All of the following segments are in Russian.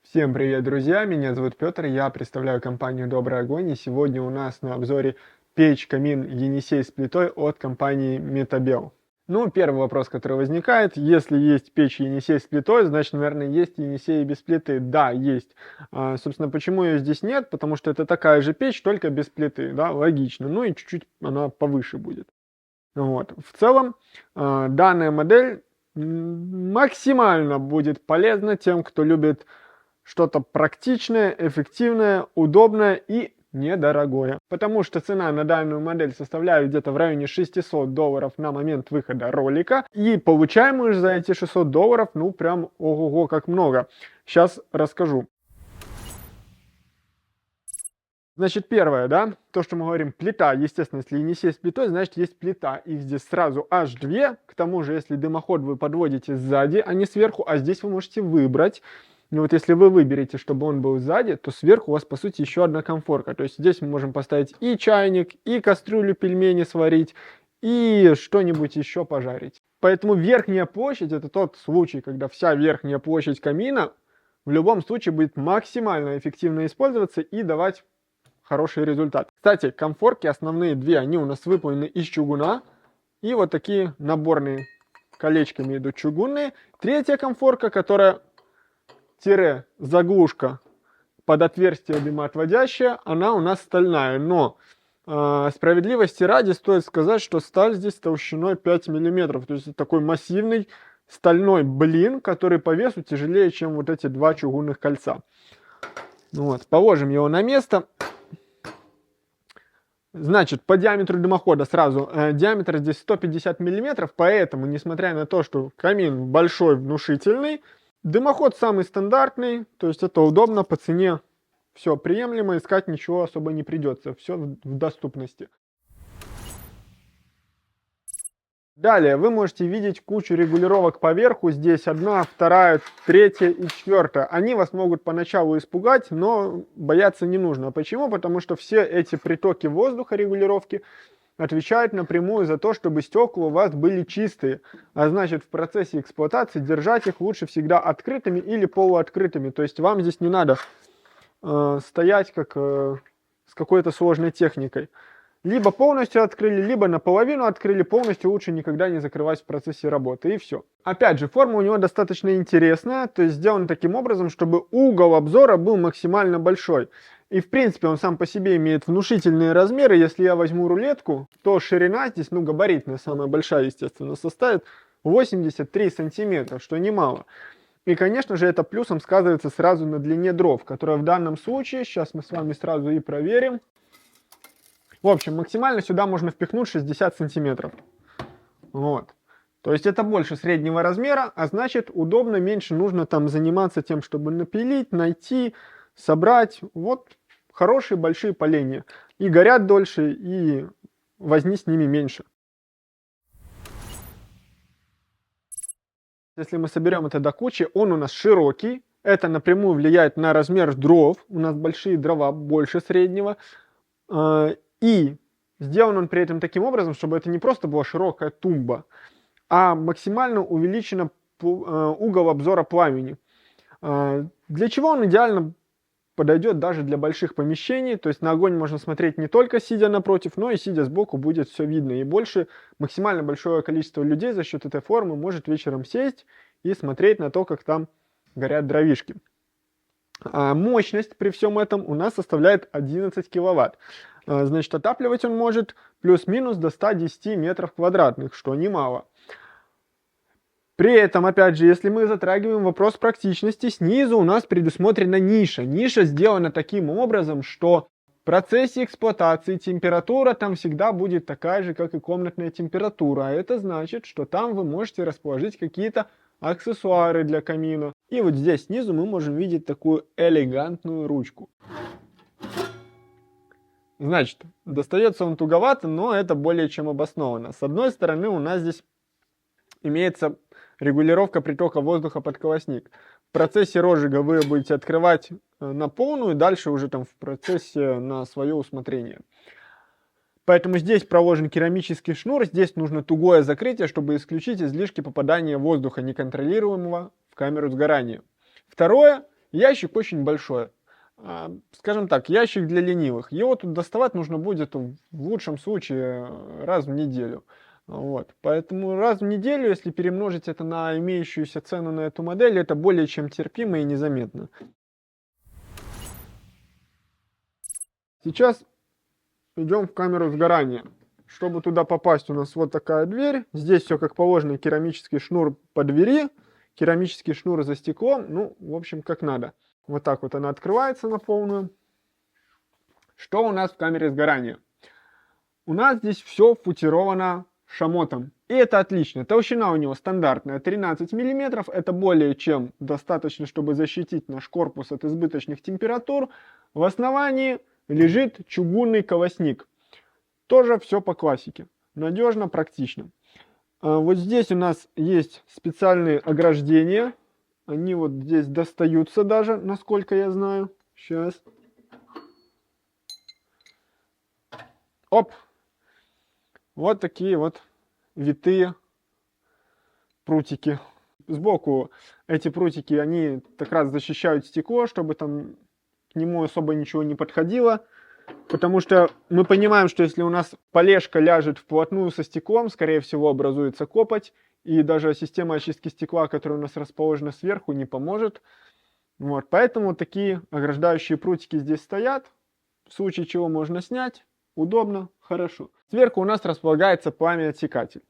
Всем привет, друзья! Меня зовут Петр, я представляю компанию Добрый Огонь, и сегодня у нас на обзоре печь-камин Енисей с плитой от компании Metabel. Ну, первый вопрос, который возникает: если есть печь Енисей с плитой, значит, наверное, есть Енисей без плиты. Да, есть. Собственно, почему ее здесь нет? Потому что это такая же печь, только без плиты, да, логично. Ну и чуть-чуть она повыше будет. Вот. В целом, данная модель максимально будет полезна тем, кто любит что-то практичное, эффективное, удобное и недорогое. Потому что цена на данную модель составляет где-то в районе $600 на момент выхода ролика. И получаем мы за эти $600, ну прям ого-го как много. Сейчас расскажу. Значит, первое, да, то, что мы говорим, плита. Естественно, если Енисей с плитой, значит, есть плита. Их здесь сразу аж две. К тому же, если дымоход вы подводите сзади, а не сверху, а здесь вы можете выбрать. И вот если вы выберете, чтобы он был сзади, то сверху у вас, по сути, еще одна конфорка. То есть здесь мы можем поставить и чайник, и кастрюлю пельмени сварить, и что-нибудь еще пожарить. Поэтому верхняя площадь — это тот случай, когда вся верхняя площадь камина в любом случае будет максимально эффективно использоваться и давать хороший результат. Кстати, конфорки основные две, они у нас выполнены из чугуна. И вот такие наборные колечками идут чугунные. Третья конфорка, которая заглушка под отверстие дымоотводящая, она у нас стальная. Но справедливости ради стоит сказать, что сталь здесь толщиной 5 мм. То есть это такой массивный стальной блин, который по весу тяжелее, чем вот эти два чугунных кольца. Вот, положим его на место. Значит, по диаметру дымохода сразу, диаметр здесь 150 мм, поэтому, несмотря на то, что камин большой, внушительный, дымоход самый стандартный, то есть это удобно, по цене все приемлемо, искать ничего особо не придется, все в доступности. Далее вы можете видеть кучу регулировок поверху, здесь одна, вторая, третья и четвертая. Они вас могут поначалу испугать, но бояться не нужно. Почему? Потому что все эти притоки воздуха, регулировки, отвечают напрямую за то, чтобы стекла у вас были чистые. А значит, в процессе эксплуатации держать их лучше всегда открытыми или полуоткрытыми. То есть вам здесь не надо стоять как с какой-то сложной техникой. Либо полностью открыли, либо наполовину открыли, полностью лучше никогда не закрывать в процессе работы, и все. Опять же, форма у него достаточно интересная, то есть сделан таким образом, чтобы угол обзора был максимально большой. И в принципе он сам по себе имеет внушительные размеры. Если я возьму рулетку, то ширина здесь, ну габаритная, самая большая, естественно, составит 83 сантиметра, что немало. И, конечно же, это плюсом сказывается сразу на длине дров, которая в данном случае, сейчас мы с вами сразу и проверим. В общем, максимально сюда можно впихнуть 60 сантиметров. Вот. То есть это больше среднего размера, а значит удобно, меньше нужно там заниматься тем, чтобы напилить, найти, собрать. Вот хорошие большие поленья. И горят дольше, и возни с ними меньше. Если мы соберем это до кучи, он у нас широкий. Это напрямую влияет на размер дров. У нас большие дрова, больше среднего. И сделан он при этом таким образом, чтобы это не просто была широкая тумба, а максимально увеличен угол обзора пламени. Для чего он идеально подойдет даже для больших помещений, то есть на огонь можно смотреть не только сидя напротив, но и сидя сбоку будет все видно. И больше, максимально большое количество людей за счет этой формы может вечером сесть и смотреть на то, как там горят дровишки. Мощность при всем этом у нас составляет 11 киловатт. Значит, отапливать он может плюс-минус до 110 метров квадратных, что немало. При этом, опять же, если мы затрагиваем вопрос практичности, снизу у нас предусмотрена ниша. Ниша сделана таким образом, что в процессе эксплуатации температура там всегда будет такая же, как и комнатная температура. А это значит, что там вы можете расположить какие-то аксессуары для камина. И вот здесь снизу мы можем видеть такую элегантную ручку. Значит, достается он туговато, но это более чем обосновано. С одной стороны, у нас здесь имеется регулировка притока воздуха под колосник. В процессе розжига вы будете открывать на полную, дальше уже там в процессе на свое усмотрение. Поэтому здесь проложен керамический шнур, здесь нужно тугое закрытие, чтобы исключить излишки попадания воздуха неконтролируемого в камеру сгорания. Второе, Ящик очень большой. Скажем так, ящик для ленивых. Его тут доставать нужно будет в лучшем случае раз в неделю. Вот. Поэтому раз в неделю, если перемножить это на имеющуюся цену на эту модель, это более чем терпимо и незаметно. Сейчас идем в камеру сгорания. Чтобы туда попасть, у нас вот такая дверь. Здесь все как положено, керамический шнур по двери, керамический шнур за стеклом. Ну, в общем, как надо. Вот так вот она открывается на полную. Что у нас в камере сгорания? У нас здесь все футировано шамотом. И это отлично. Толщина у него стандартная 13 мм. Это более чем достаточно, чтобы защитить наш корпус от избыточных температур. В основании лежит чугунный колосник. Тоже все по классике. Надежно, практично. Вот здесь у нас есть специальные ограждения. Они вот здесь достаются даже, насколько я знаю. Сейчас. Оп! Вот такие вот витые прутики. Сбоку эти прутики, они как раз защищают стекло, чтобы там к нему особо ничего не подходило. Потому что мы понимаем, что если у нас полежка ляжет вплотную со стеклом, скорее всего образуется копоть. И даже система очистки стекла, которая у нас расположена сверху, не поможет. Вот, поэтому такие ограждающие прутики здесь стоят. В случае чего можно снять. Удобно, хорошо. Сверху у нас располагается пламя-отсекатель.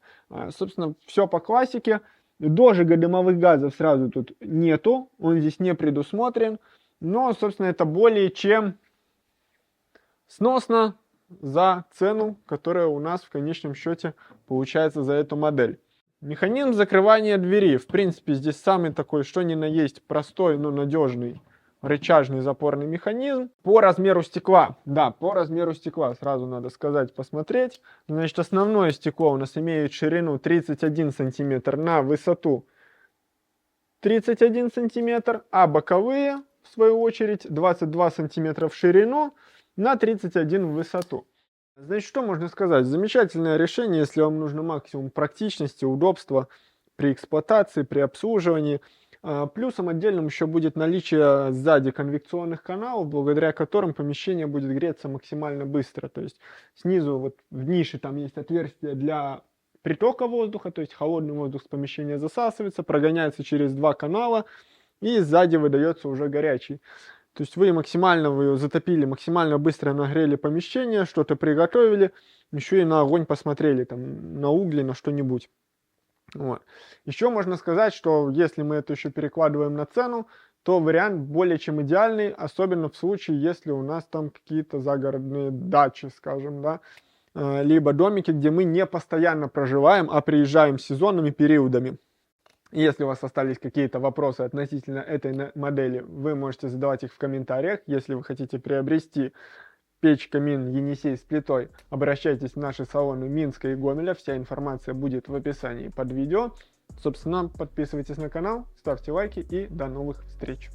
Собственно, все по классике. Дожига дымовых газов сразу тут нету. Он здесь не предусмотрен. Но, собственно, это более чем сносно за цену, которая у нас в конечном счете получается за эту модель. Механизм закрывания двери. В принципе, здесь самый такой, что ни на есть, простой, но надежный рычажный запорный механизм. По размеру стекла. Да, по размеру стекла, сразу надо сказать, посмотреть. Значит, основное стекло у нас имеет ширину 31 сантиметр на высоту 31 сантиметр, а боковые, в свою очередь, 22 сантиметра в ширину на 31 в высоту. Значит, что можно сказать? Замечательное решение, если вам нужно максимум практичности, удобства при эксплуатации, при обслуживании. Плюсом отдельным еще будет наличие сзади конвекционных каналов, благодаря которым помещение будет греться максимально быстро. То есть снизу вот в нише там есть отверстие для притока воздуха, то есть холодный воздух с помещения засасывается, прогоняется через два канала и сзади выдается уже горячий. То есть вы максимально затопили, максимально быстро нагрели помещение, что-то приготовили, еще и на огонь посмотрели, там, на угли, на что-нибудь. Вот. Еще можно сказать, что если мы это еще перекладываем на цену, то вариант более чем идеальный, особенно в случае, если у нас там какие-то загородные дачи, скажем, да, либо домики, где мы не постоянно проживаем, а приезжаем сезонными периодами. Если у вас остались какие-то вопросы относительно этой модели, вы можете задавать их в комментариях. Если вы хотите приобрести печь-камин Енисей с плитой, обращайтесь в наши салоны Минска и Гомеля. Вся информация будет в описании под видео. Собственно, подписывайтесь на канал, ставьте лайки и до новых встреч.